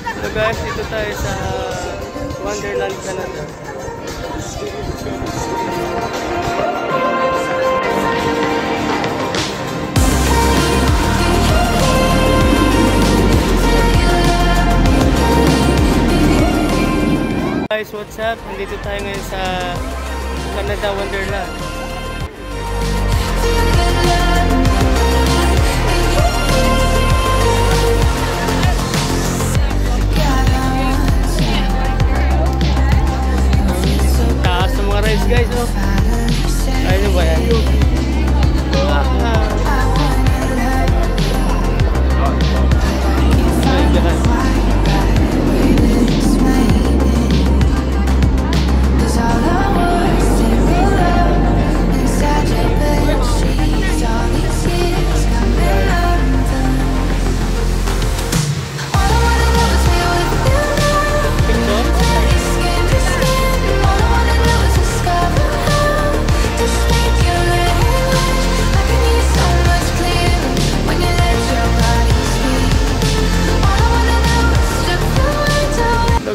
So guys, dito tayo sa Wonderland, Canada. Guys, what's up? Nandito tayo ngayon sa Canada Wonderland. Taas ng mga rides guys, no? Ayun ba yan?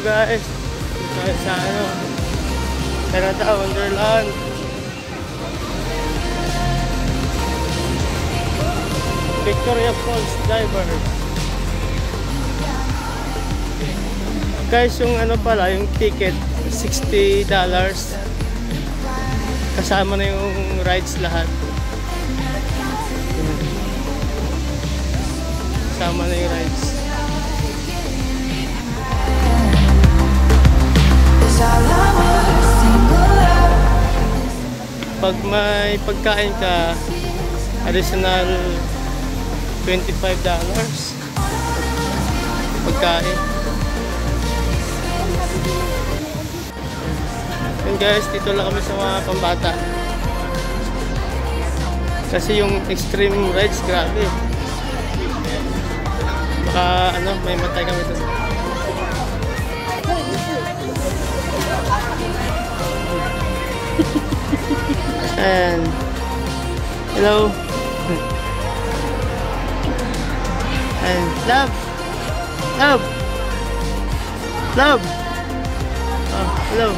Guys, tayo sa Canada Wonderland. Victoria Falls Diver. Guys, yung pala, yung ticket $60. Kasama na yung rides lahat. Kasama na yung rides. Pag may pagkain ka, additional $25 pagkain. And guys, dito lang kami sa mga pambata kasi yung extreme rides, grabe, baka may matay kami doon. And hello. And love. Oh, hello.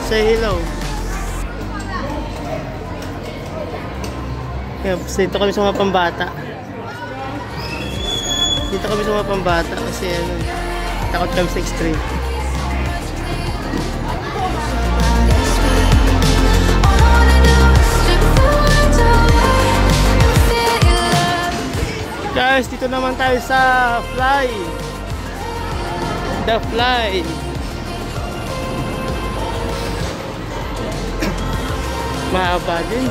Say hello. Dito kami sa mga pambata. Dito kami sa mga pambata kasi takot kami sa extreme. Guys, dito naman tayo sa Fly. The Fly. Mahaba din.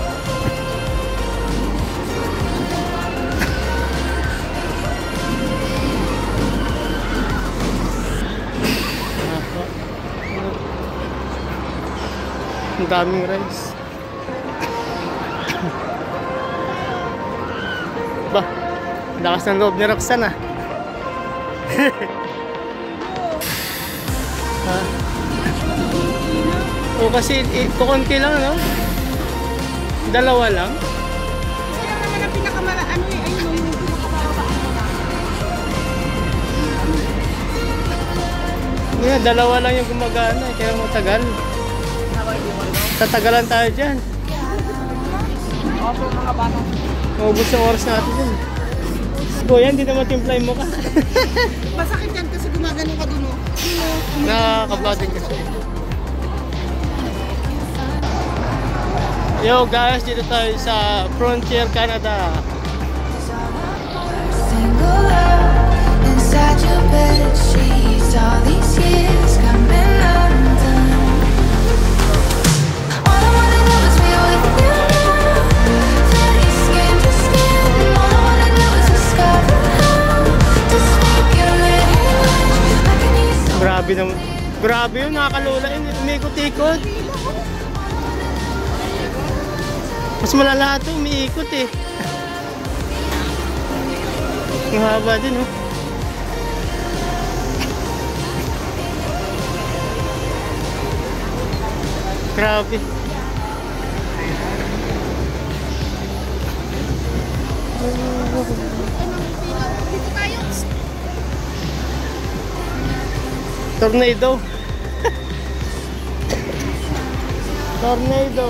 Ang daming rides. Bah, lakas ng loob ni Roxanne ah. O kasi kukunti lang, no? Dalawa lang. Kaya naman ang pinakamala, ayun yung pinakamala. Yeah, dalawa lang yung gumagana, kaya matagal. Tatagalan tayo dyan. Opo, mga bata. Maubos yung oras natin dyan. Kuya, hindi naman timplay mo ka. Masakit yan kasi gumagano ka dun, Nakakablatin kasi. Yo guys, dito tayo sa Frontier, Canada. Grabe naman. Grabe yun, nakakalula yun. Umikot-ikot. Mas malala ito, umiikot eh. Ang haba din, oh. Grabe. Dito tayo. Tornado. Tornado.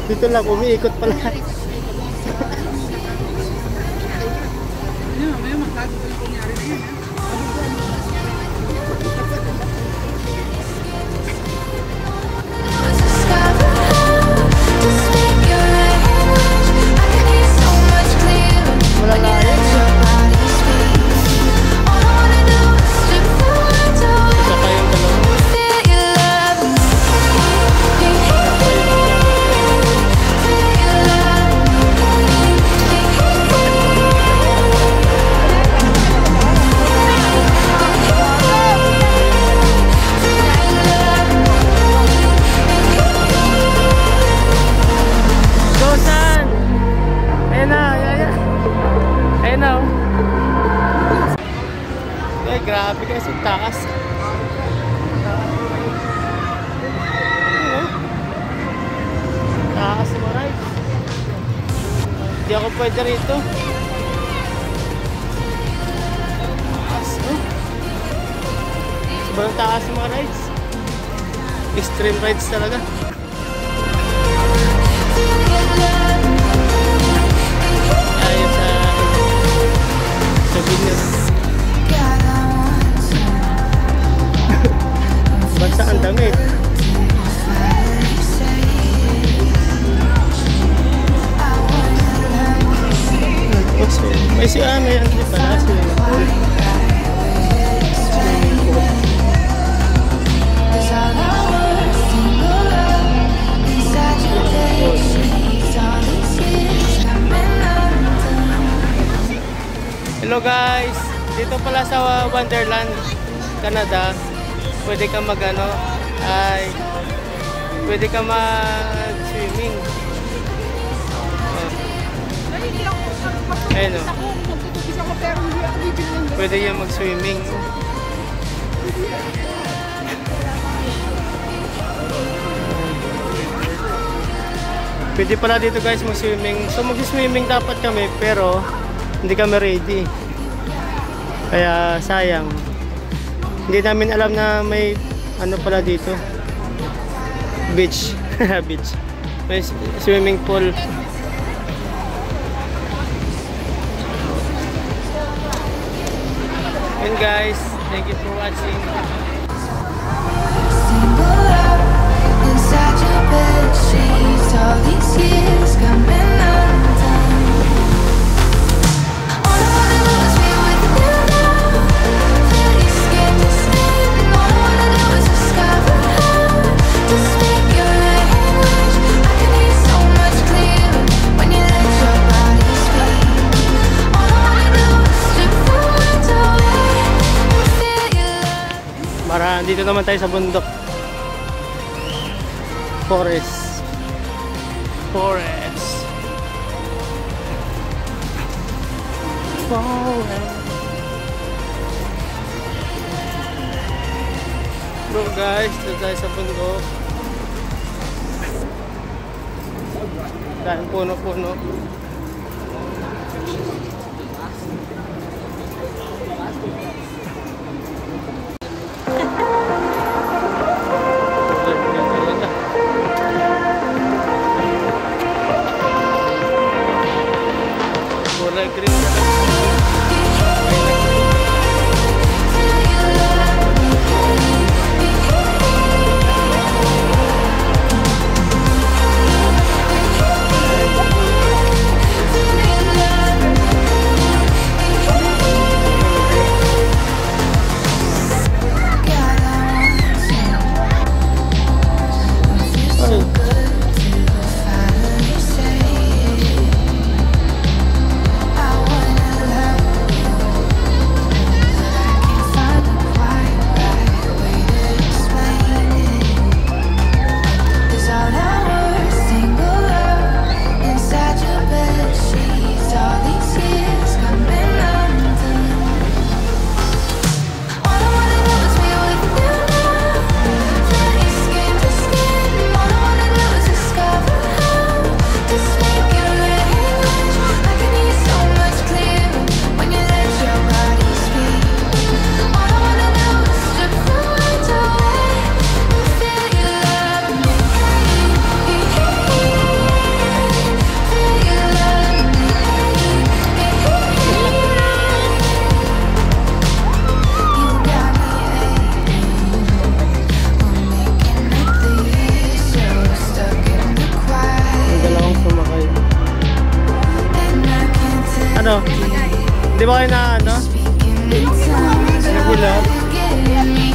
Dito lang, umiikot pala. Grabe kasi taas. Taas mo, right? Hindi ako pwede rito. Taas, oh. Sobrang taas mga rides. Extreme rides talaga. Ayun sa Venus. Basta ang damit. May si Ana yan pala. Hello guys, dito pala sa Wonderland, Canada. Pwede ka mag-ano, pwede ka mag-swimming. Ayun o. Pwede yung mag-swimming. Pwede pala dito guys mag-swimming. So mag-swimming dapat kami pero hindi kami ready. Kaya sayang. Hindi namin alam na may ano pala dito. Beach. Beach. May swimming pool. And guys, thank you for watching. Inside your bed sheets, all these years coming undone. All I wanna do is be with you now. Very scared to sleep. All I wanna do is discover how to speak your language. I can hear so much clearer when you let your body speak. All I wanna do is strip the words away and feel your love. Dito naman tayo sa bundok. Forest. Forest. Bro guys, dito tayo sa bundok. Dahil puno-puno. Green Di ba kayo na ano? Speaking in tongues, Nagulap? getting me